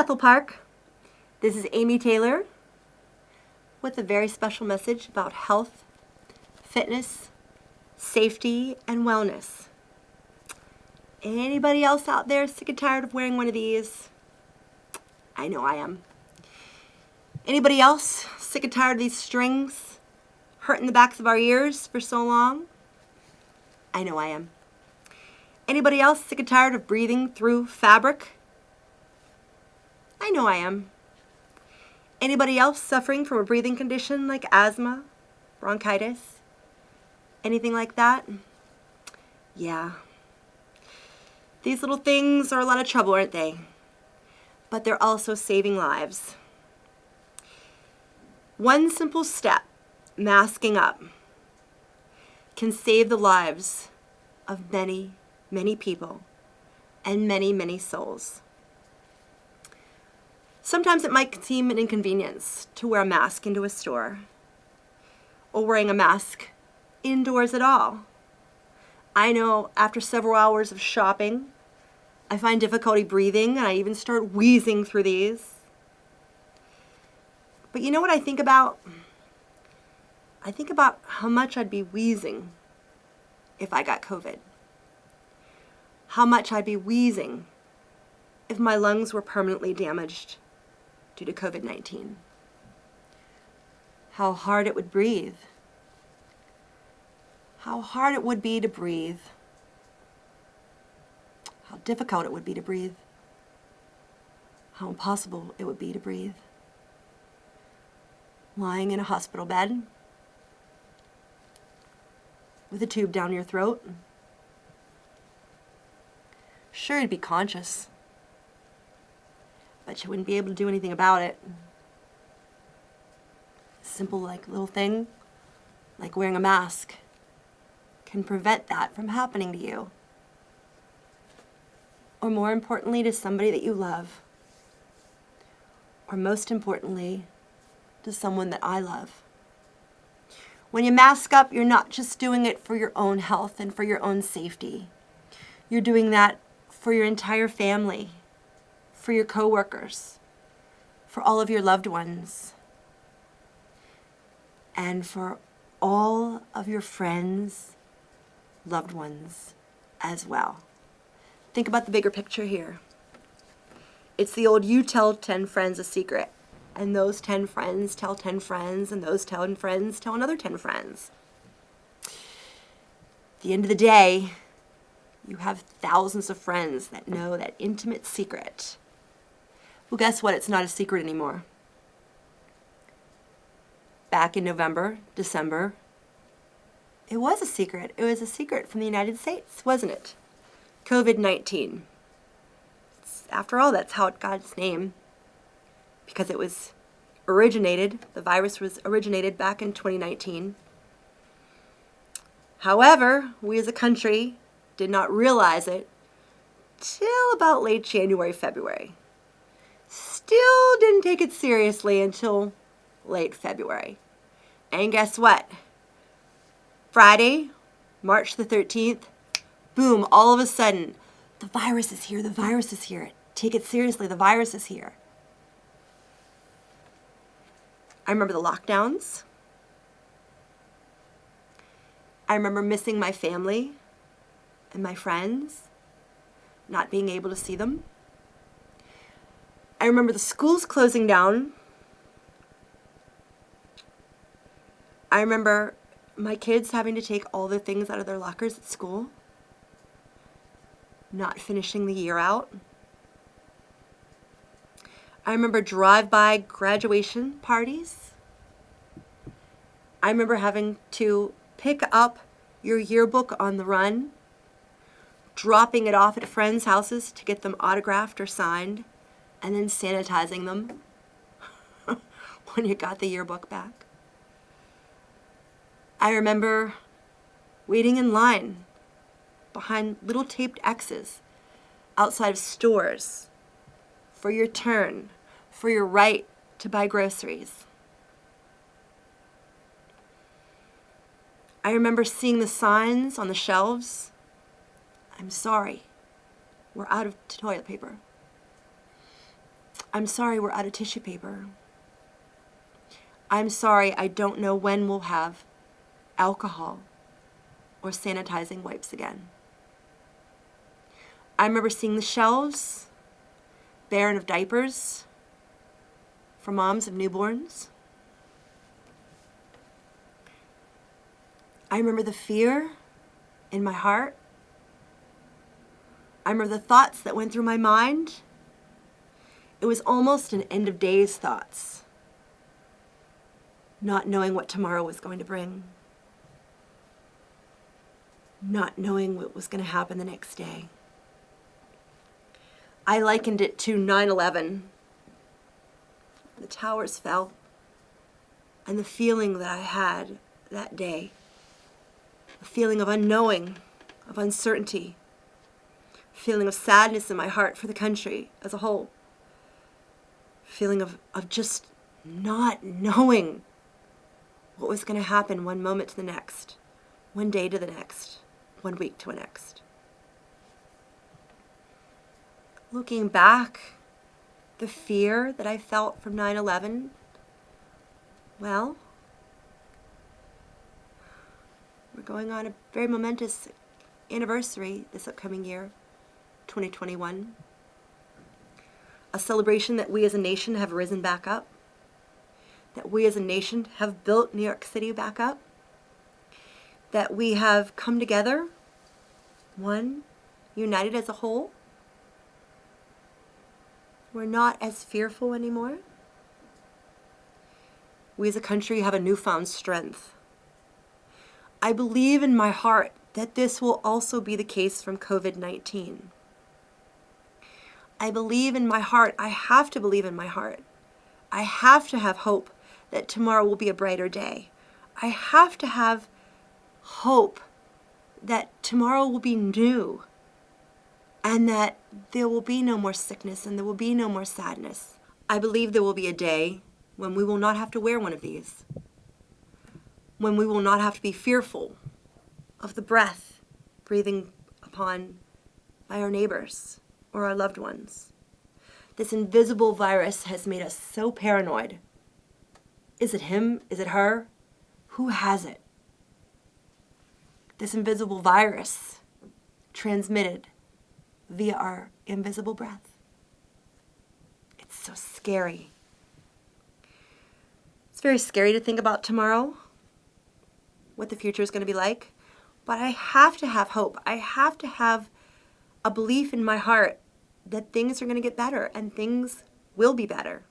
Bethel Park. This is Amy Taylor with a very special message about health, fitness, safety, and wellness. Anybody else out there sick and tired of wearing one of these? I know I am. Anybody else sick and tired of these strings hurting the backs of our ears for so long? I know I am. Anybody else sick and tired of breathing through fabric? I know I am. Anybody else suffering from a breathing condition like asthma, bronchitis, anything like that? Yeah. These little things are a lot of trouble, aren't they? But they're also saving lives. One simple step, masking up, can save the lives of many, many people and many, many souls. Sometimes it might seem an inconvenience to wear a mask into a store or wearing a mask indoors at all. I know after several hours of shopping, I find difficulty breathing and I even start wheezing through these. But you know what I think about? I think about how much I'd be wheezing if I got COVID. How much I'd be wheezing if my lungs were permanently damaged due to COVID-19. How hard it would breathe. How hard it would be to breathe. How difficult it would be to breathe. How impossible it would be to breathe. Lying in a hospital bed with a tube down your throat. Sure, you'd be conscious, but you wouldn't be able to do anything about it. Simple little thing like wearing a mask can prevent that from happening to you. Or more importantly, to somebody that you love. Or most importantly, to someone that I love. When you mask up, you're not just doing it for your own health and for your own safety. You're doing that for your entire family, for your coworkers, for all of your loved ones, and for all of your friends, loved ones as well. Think about the bigger picture here. It's the old you tell 10 friends a secret, and those 10 friends tell 10 friends, and those 10 friends tell another 10 friends. At the end of the day, you have thousands of friends that know that intimate secret. Well, guess what? It's not a secret anymore. Back in November, December, it was a secret. It was a secret from the United States, wasn't it? COVID-19. After all, that's how it got its name. Because it was the virus was originated back in 2019. However, we as a country did not realize it till about late January, February. Still didn't take it seriously until late February. And guess what? Friday, March the 13th, boom, all of a sudden, the virus is here, the virus is here. Take it seriously, the virus is here. I remember the lockdowns. I remember missing my family and my friends, not being able to see them. I remember the schools closing down. I remember my kids having to take all the things out of their lockers at school, not finishing the year out. I remember drive-by graduation parties. I remember having to pick up your yearbook on the run, dropping it off at friends' houses to get them autographed or signed, and then sanitizing them when you got the yearbook back. I remember waiting in line behind little taped X's outside of stores for your turn, for your right to buy groceries. I remember seeing the signs on the shelves. I'm sorry, we're out of toilet paper. I'm sorry we're out of tissue paper. I'm sorry I don't know when we'll have alcohol or sanitizing wipes again. I remember seeing the shelves barren of diapers for moms of newborns. I remember the fear in my heart. I remember the thoughts that went through my mind. It was almost an end of days thoughts, not knowing what tomorrow was going to bring, not knowing what was going to happen the next day. I likened it to 9/11. The towers fell, and the feeling that I had that day, a feeling of unknowing, of uncertainty, a feeling of sadness in my heart for the country as a whole, a feeling of just not knowing what was going to happen one moment to the next, one day to the next, one week to the next. Looking back, the fear that I felt from 9/11, well, we're going on a very momentous anniversary this upcoming year, 2021. A celebration that we as a nation have risen back up, that we as a nation have built New York City back up, that we have come together, one, united as a whole. We're not as fearful anymore. We as a country have a newfound strength. I believe in my heart that this will also be the case from COVID-19. I believe in my heart, I have to believe in my heart. I have to have hope that tomorrow will be a brighter day. I have to have hope that tomorrow will be new and that there will be no more sickness and there will be no more sadness. I believe there will be a day when we will not have to wear one of these, when we will not have to be fearful of the breath breathing upon by our neighbors or our loved ones. This invisible virus has made us so paranoid. Is it him? Is it her? Who has it? This invisible virus transmitted via our invisible breath. It's so scary. It's very scary to think about tomorrow, what the future is going to be like, but I have to have hope. I have to have a belief in my heart that things are going to get better and things will be better.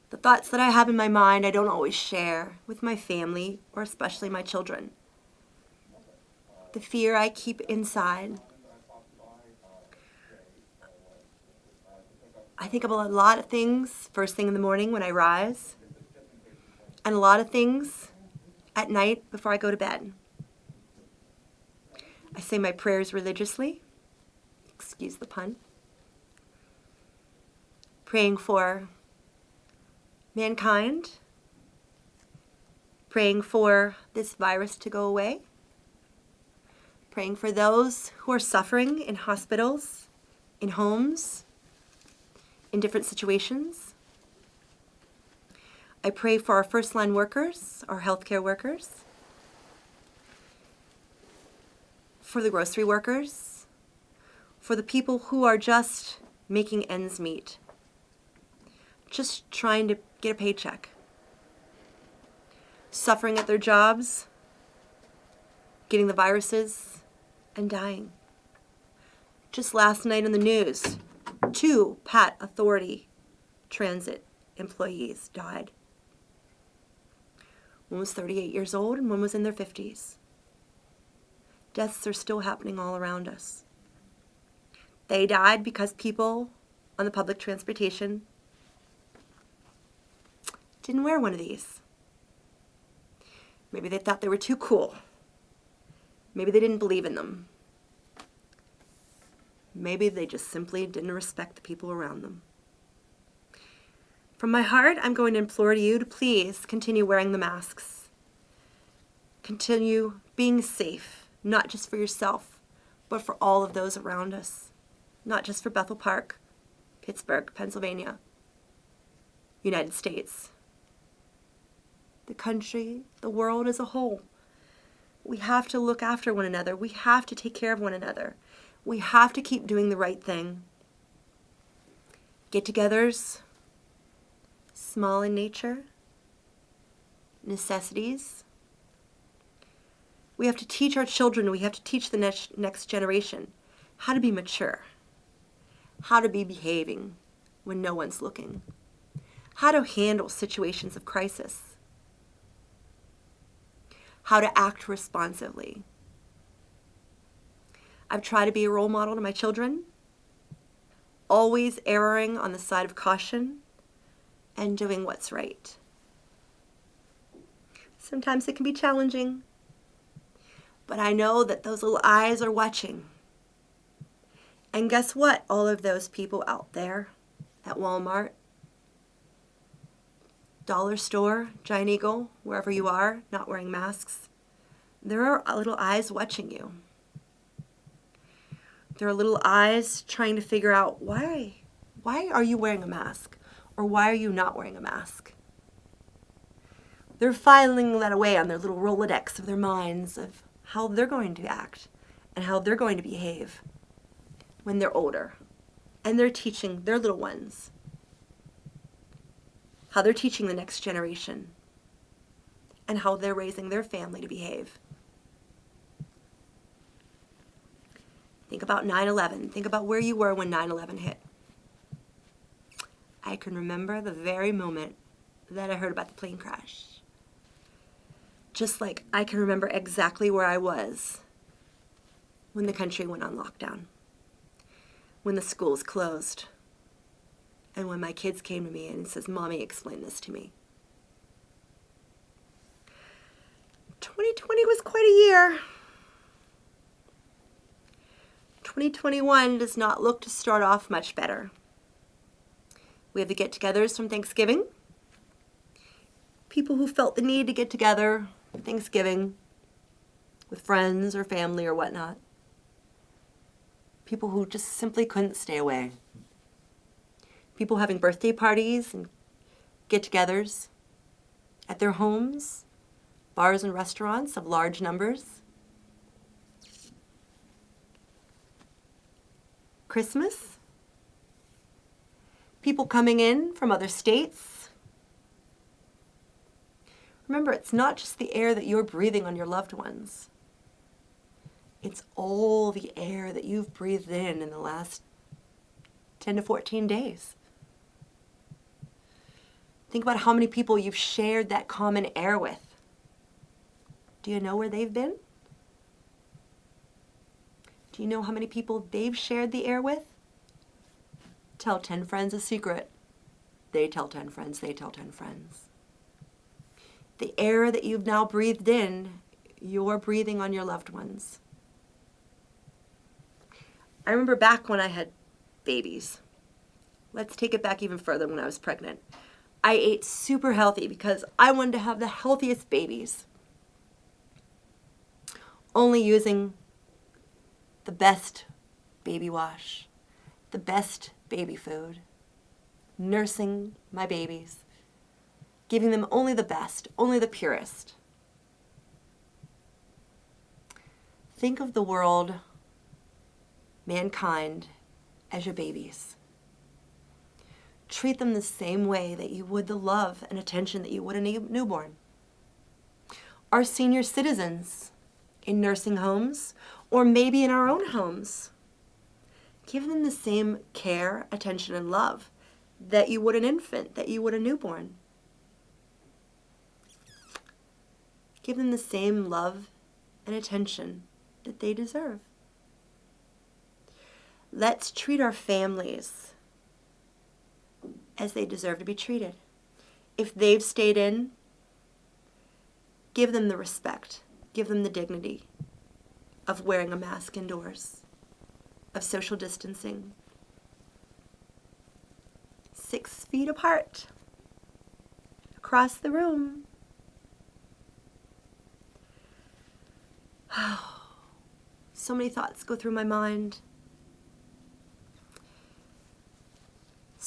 The thoughts that I have in my mind, I don't always share with my family or especially my children. The fear I keep inside. I think about a lot of things first thing in the morning when I rise, and a lot of things at night before I go to bed. I say my prayers religiously, excuse the pun, praying for mankind, praying for this virus to go away, praying for those who are suffering in hospitals, in homes, in different situations. I pray for our first line workers, our healthcare workers, for the grocery workers, for the people who are just making ends meet, just trying to get a paycheck, suffering at their jobs, getting the viruses, and dying. Just last night in the news, 2 Pat Authority transit employees died. One was 38 years old and one was in their 50s. Deaths are still happening all around us. They died because people on the public transportation didn't wear one of these. Maybe they thought they were too cool. Maybe they didn't believe in them. Maybe they just simply didn't respect the people around them. From my heart, I'm going to implore you to please continue wearing the masks. Continue being safe, not just for yourself, but for all of those around us. Not just for Bethel Park, Pittsburgh, Pennsylvania, United States, the country, the world as a whole. We have to look after one another. We have to take care of one another. We have to keep doing the right thing. Get-togethers, small in nature, necessities. We have to teach our children, we have to teach the next generation how to be mature, how to be behaving when no one's looking, how to handle situations of crisis, how to act responsively. I've tried to be a role model to my children, always erring on the side of caution and doing what's right. Sometimes it can be challenging, but I know that those little eyes are watching. And guess what? All of those people out there at Walmart, Dollar Store, Giant Eagle, wherever you are, not wearing masks, there are little eyes watching you. There are little eyes trying to figure out why are you wearing a mask? Or why are you not wearing a mask? They're filing that away on their little Rolodex of their minds of how they're going to act and how they're going to behave when they're older. And they're teaching their little ones how they're teaching the next generation and how they're raising their family to behave. Think about 9/11. Think about where you were when 9/11 hit. I can remember the very moment that I heard about the plane crash. Just like I can remember exactly where I was when the country went on lockdown, when the schools closed, and when my kids came to me and says, "Mommy, explain this to me." 2020 was quite a year. 2021 does not look to start off much better. We have the get-togethers from Thanksgiving. People who felt the need to get together for Thanksgiving with friends or family or whatnot. People who just simply couldn't stay away. People having birthday parties and get-togethers at their homes, bars and restaurants of large numbers. Christmas. People coming in from other states. Remember, it's not just the air that you're breathing on your loved ones. It's all the air that you've breathed in the last 10 to 14 days. Think about how many people you've shared that common air with. Do you know where they've been? Do you know how many people they've shared the air with? Tell 10 friends a secret. They tell 10 friends, they tell 10 friends. The air that you've now breathed in, you're breathing on your loved ones. I remember back when I had babies. Let's take it back even further when I was pregnant. I ate super healthy because I wanted to have the healthiest babies. Only using the best baby wash, the best baby food, nursing my babies, giving them only the best, only the purest. Think of the world, mankind, as your babies. Treat them the same way that you would the love and attention that you would a newborn. Our senior citizens in nursing homes, or maybe in our own homes, give them the same care, attention, and love that you would an infant, that you would a newborn. Give them the same love and attention that they deserve. Let's treat our families as they deserve to be treated. If they've stayed in, give them the respect, give them the dignity of wearing a mask indoors, of social distancing, 6 feet apart, across the room. So many thoughts go through my mind.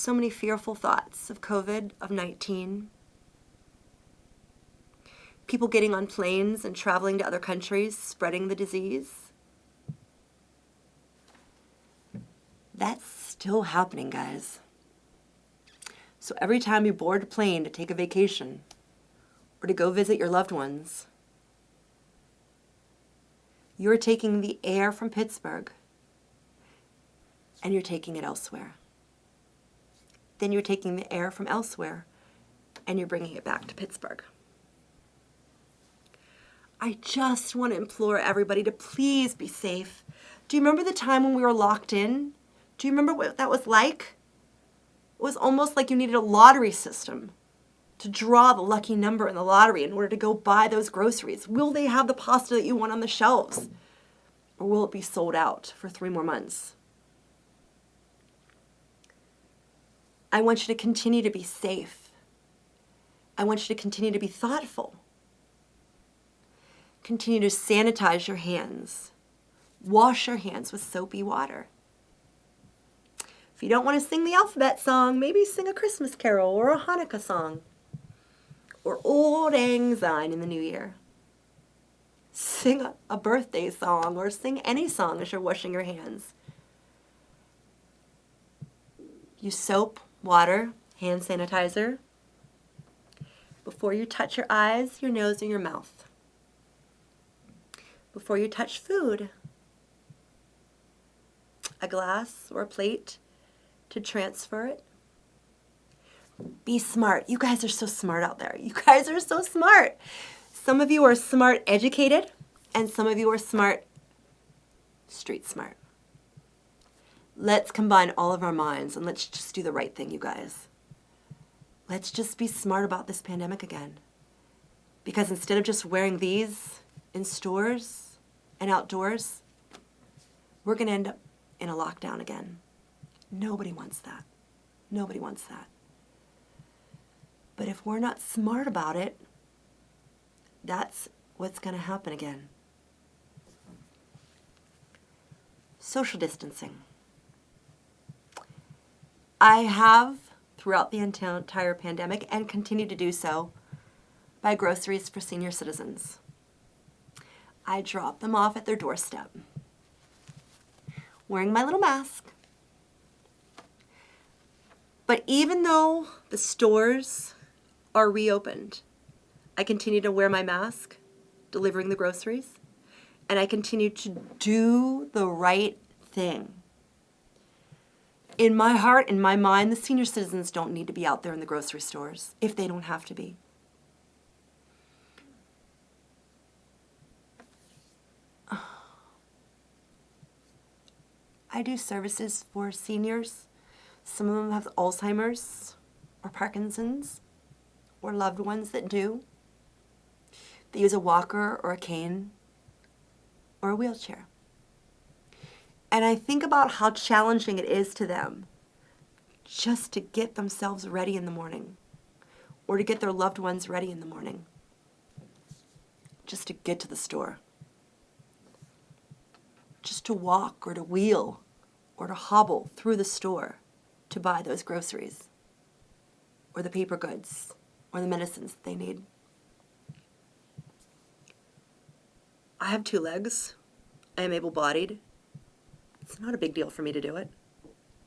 So many fearful thoughts of COVID, of 19. People getting on planes and traveling to other countries, spreading the disease. That's still happening, guys. So every time you board a plane to take a vacation or to go visit your loved ones, you're taking the air from Pittsburgh and you're taking it elsewhere. Then you're taking the air from elsewhere and you're bringing it back to Pittsburgh. I just want to implore everybody to please be safe. Do you remember the time when we were locked in? Do you remember what that was like? It was almost like you needed a lottery system to draw the lucky number in the lottery in order to go buy those groceries. Will they have the pasta that you want on the shelves? Or will it be sold out for 3 more months? I want you to continue to be safe. I want you to continue to be thoughtful. Continue to sanitize your hands. Wash your hands with soapy water. If you don't want to sing the alphabet song, maybe sing a Christmas carol or a Hanukkah song. Or Old Lang Syne in the new year. Sing a birthday song or sing any song as you're washing your hands. Use soap, water, hand sanitizer before you touch your eyes, your nose, and your mouth. Before you touch food, a glass or a plate to transfer it. Be smart. You guys are so smart out there. You guys are so smart. Some of you are smart educated, and some of you are smart street smart. Let's combine all of our minds and let's just do the right thing, you guys. Let's just be smart about this pandemic again. Because instead of just wearing these in stores and outdoors, we're going to end up in a lockdown again. Nobody wants that. Nobody wants that. But if we're not smart about it, that's what's going to happen again. Social distancing. I have, throughout the entire pandemic, and continue to do so, buy groceries for senior citizens. I drop them off at their doorstep, wearing my little mask. But even though the stores are reopened, I continue to wear my mask, delivering the groceries, and I continue to do the right thing. In my heart, in my mind, the senior citizens don't need to be out there in the grocery stores if they don't have to be. I do services for seniors. Some of them have Alzheimer's or Parkinson's or loved ones that do. They use a walker or a cane or a wheelchair. And I think about how challenging it is to them just to get themselves ready in the morning or to get their loved ones ready in the morning, just to get to the store, just to walk or to wheel or to hobble through the store to buy those groceries or the paper goods or the medicines that they need. I have 2 legs. I am able-bodied. It's not a big deal for me to do it.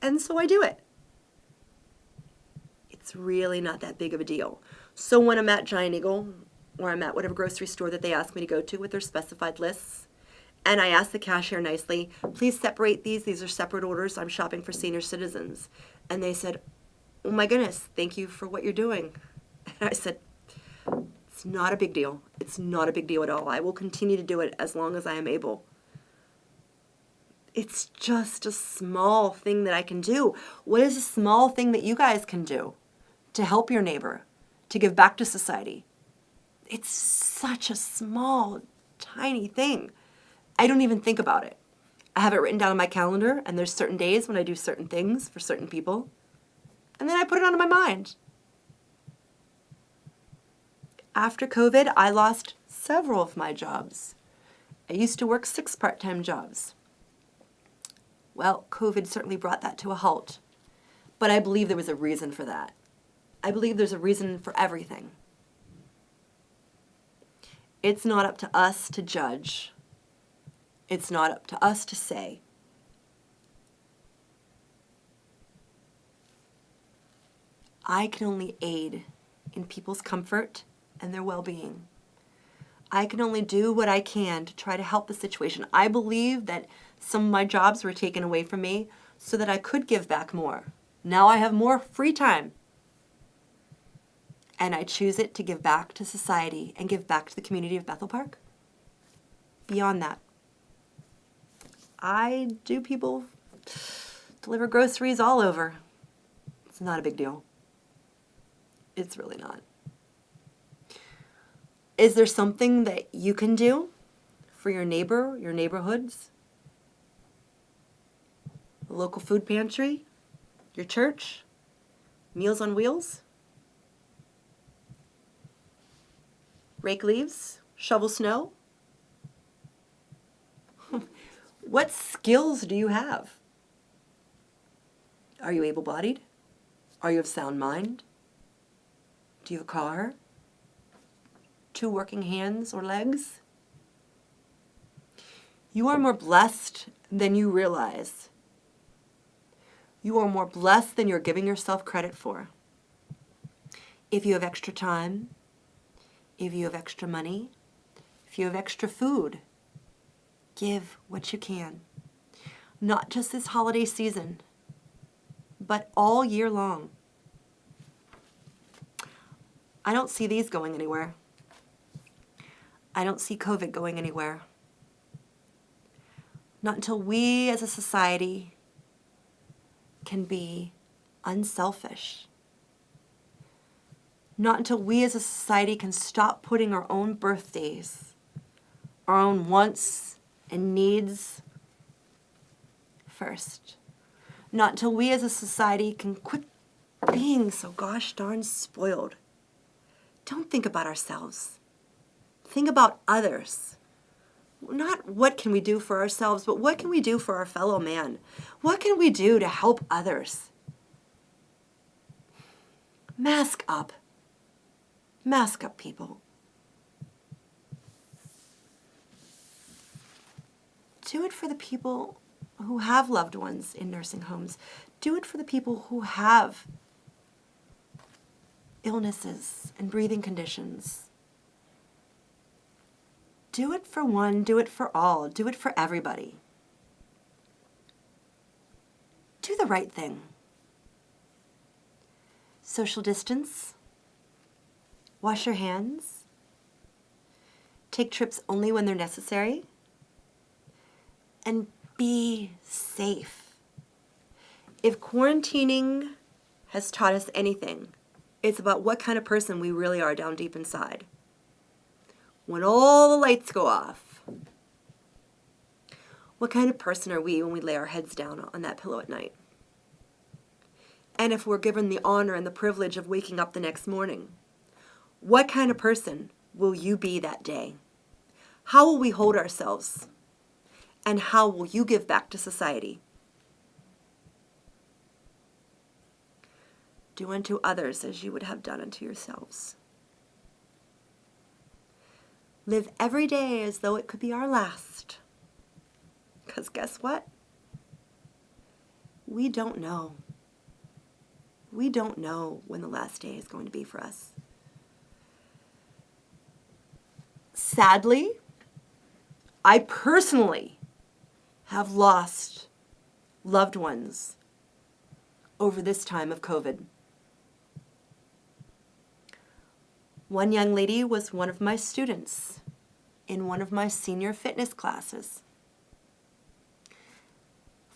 And so I do it. It's really not that big of a deal. So when I'm at Giant Eagle or I'm at whatever grocery store that they ask me to go to with their specified lists, and I ask the cashier nicely, please separate these. These are separate orders. I'm shopping for senior citizens. And they said, oh my goodness, thank you for what you're doing. And I said, it's not a big deal. It's not a big deal at all. I will continue to do it as long as I am able. It's just a small thing that I can do. What is a small thing that you guys can do to help your neighbor, to give back to society? It's such a small, tiny thing. I don't even think about it. I have it written down on my calendar, and there's certain days when I do certain things for certain people, and then I put it onto my mind. After COVID, I lost several of my jobs. I used to work 6 part-time jobs. Well, COVID certainly brought that to a halt. But I believe there was a reason for that. I believe there's a reason for everything. It's not up to us to judge. It's not up to us to say. I can only aid in people's comfort and their well-being. I can only do what I can to try to help the situation. I believe that some of my jobs were taken away from me so that I could give back more. Now I have more free time. And I choose it to give back to society and give back to the community of Bethel Park. Beyond that, I do people deliver groceries all over. It's not a big deal. It's really not. Is there something that you can do for your neighbor, your neighborhoods? The local food pantry? Your church? Meals on Wheels? Rake leaves? Shovel snow? What skills do you have? Are you able-bodied? Are you of sound mind? Do you have a car? 2 working hands or legs? You are more blessed than you realize. You are more blessed than you're giving yourself credit for. If you have extra time, if you have extra money, if you have extra food, give what you can. Not just this holiday season, but all year long. I don't see these going anywhere. I don't see COVID going anywhere. Not until we as a society can be unselfish. Not until we as a society can stop putting our own birthdays, our own wants and needs first. Not until we as a society can quit being so gosh darn spoiled. Don't think about ourselves. Think about others. Not what can we do for ourselves, but what can we do for our fellow man? What can we do to help others? Mask up. Mask up, people. Do it for the people who have loved ones in nursing homes. Do it for the people who have illnesses and breathing conditions. Do it for one, do it for all, do it for everybody. Do the right thing. Social distance. Wash your hands. Take trips only when they're necessary. And be safe. If quarantining has taught us anything, it's about what kind of person we really are down deep inside. When all the lights go off, what kind of person are we when we lay our heads down on that pillow at night? And if we're given the honor and the privilege of waking up the next morning, what kind of person will you be that day? How will we hold ourselves? And how will you give back to society? Do unto others as you would have done unto yourselves. Live every day as though it could be our last. Because guess what? We don't know. We don't know when the last day is going to be for us. Sadly, I personally have lost loved ones over this time of COVID. One young lady was one of my students in one of my senior fitness classes.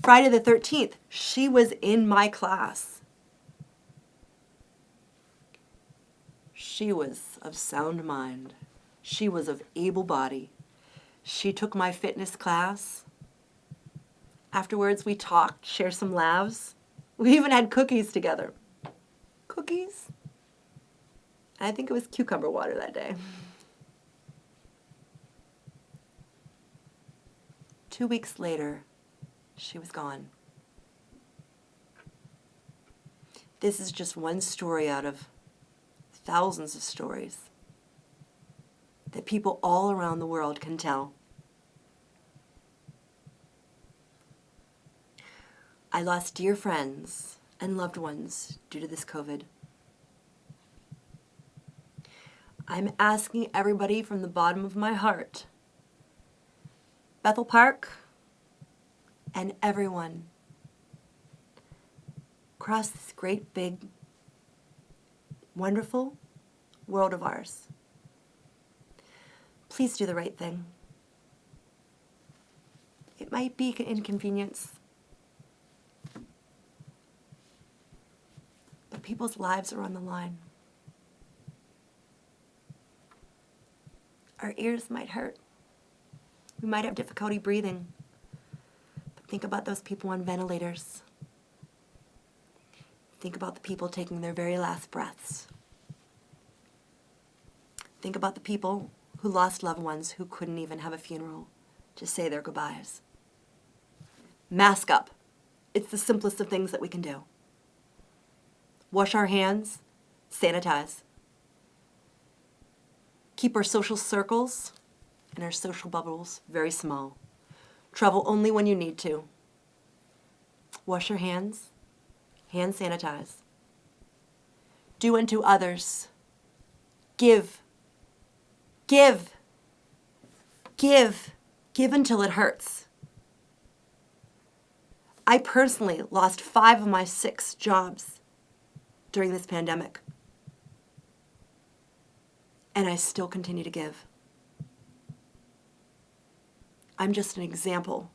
Friday the 13th, she was in my class. She was of sound mind. She was of able body. She took my fitness class. Afterwards, we talked, shared some laughs. We even had cookies together. Cookies? I think it was cucumber water that day. 2 weeks later, she was gone. This is just one story out of thousands of stories that people all around the world can tell. I lost dear friends and loved ones due to this COVID. I'm asking everybody from the bottom of my heart, Bethel Park, and everyone across this great, big, wonderful world of ours, please do the right thing. It might be an inconvenience, but people's lives are on the line. Our ears might hurt. We might have difficulty breathing. But think about those people on ventilators. Think about the people taking their very last breaths. Think about the people who lost loved ones who couldn't even have a funeral to say their goodbyes. Mask up. It's the simplest of things that we can do. Wash our hands, sanitize. Keep our social circles and our social bubbles very small. Travel only when you need to. Wash your hands, hand sanitize. Do unto others. Give. Give. Give. Give until it hurts. I personally lost 5 of my 6 jobs during this pandemic. And I still continue to give. I'm just an example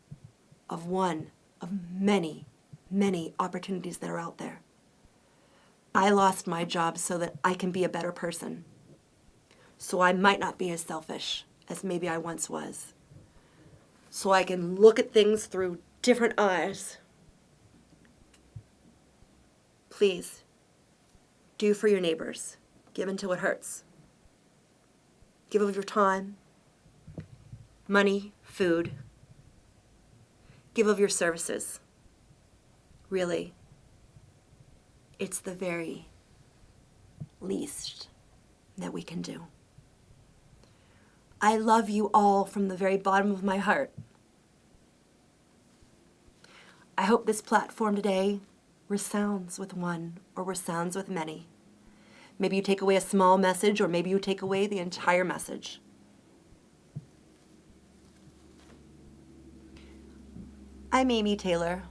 of one of many, many opportunities that are out there. I lost my job so that I can be a better person. So I might not be as selfish as maybe I once was. So I can look at things through different eyes. Please, do for your neighbors. Give until it hurts. Give of your time, money, food. Give of your services. Really, it's the very least that we can do. I love you all from the very bottom of my heart. I hope this platform today resounds with one or resounds with many. Maybe you take away a small message, or maybe you take away the entire message. I'm Amy Taylor.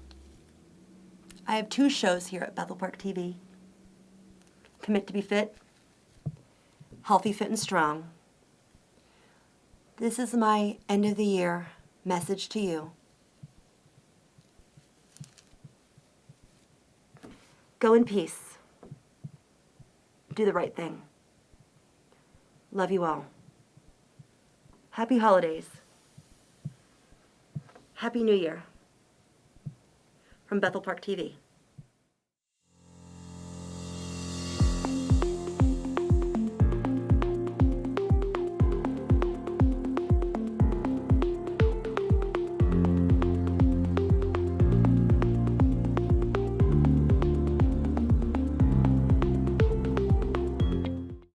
I have 2 shows here at Bethel Park TV. Commit to be fit, healthy, fit, and strong. This is my end of the year message to you. Go in peace. Do the right thing. Love you all. Happy holidays. Happy New Year. From Bethel Park TV.